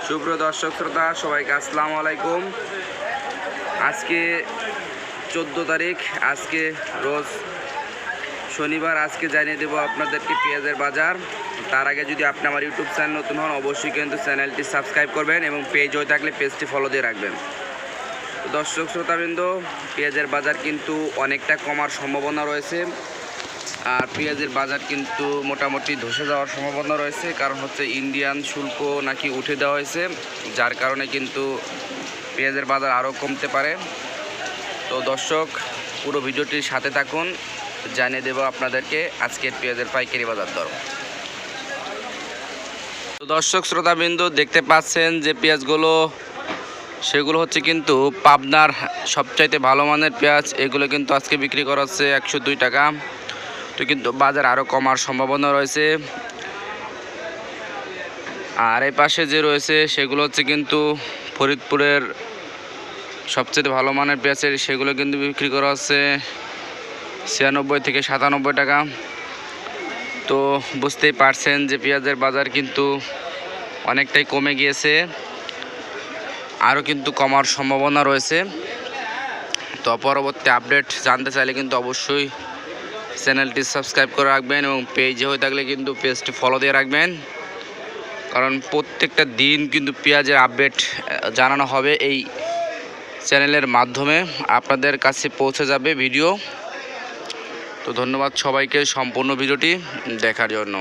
সুপ্রিয় দর্শক শ্রোতা সবাইকে আসসালামু আলাইকুম। আজকে 14 তারিখ, আজকে রোজ শনিবার। আজকে জানিয়ে দেবো আপনাদেরকে পেঁয়াজের বাজার। তার আগে যদি আপনি আমার ইউটিউব চ্যানেল নতুন হন অবশ্যই কিন্তু চ্যানেলটি সাবস্ক্রাইব করবেন এবং পেজ হয়ে থাকলে পেজটি ফলো দিয়ে রাখবেন। দর্শক শ্রোতাবৃন্দ, পেঁয়াজের বাজার কিন্তু অনেকটা কমার সম্ভাবনা রয়েছে। আর পেঁয়াজের বাজার কিন্তু মোটামুটি ধসে যাওয়ার সম্ভাবনা রয়েছে, কারণ হচ্ছে ইন্ডিয়ান শুল্ক নাকি উঠে দেওয়া হয়েছে, যার কারণে কিন্তু পেঁয়াজের বাজার আরও কমতে পারে। তো দর্শক, পুরো ভিডিওটির সাথে থাকুন, জানিয়ে দেব আপনাদেরকে আজকের পেঁয়াজের পাইকারি বাজার দর। তো দর্শক শ্রোতাবৃন্দ, দেখতে পাচ্ছেন যে পেঁয়াজগুলো সেগুলো হচ্ছে কিন্তু পাবনার সবচাইতে ভালো মানের পেঁয়াজ। এগুলো কিন্তু আজকে বিক্রি করা হচ্ছে 102 টাকা। তো কিন্তু বাজার আরও কমার সম্ভাবনা রয়েছে। আর এই পাশে যে রয়েছে সেগুলো হচ্ছে কিন্তু ফরিদপুরের সবচেয়ে ভালো মানের পেঁয়াজের, সেগুলো কিন্তু বিক্রি করা হচ্ছে 96 থেকে 97 টাকা। তো বুঝতেই পারছেন যে পেঁয়াজের বাজার কিন্তু অনেকটাই কমে গিয়েছে, আরও কিন্তু কমার সম্ভাবনা রয়েছে। তো পরবর্তী আপডেট জানতে চাইলে কিন্তু অবশ্যই চ্যানেলটি সাবস্ক্রাইব করে রাখবেন এবং পেজে হয়ে থাকলে কিন্তু পেজটি ফলো দিয়ে রাখবেন, কারণ প্রত্যেকটা দিন কিন্তু পেঁয়াজের আপডেট জানানো হবে এই চ্যানেলের মাধ্যমে, আপনাদের কাছে পৌঁছে যাবে ভিডিও। তো ধন্যবাদ সবাইকে সম্পূর্ণ ভিডিওটি দেখার জন্য।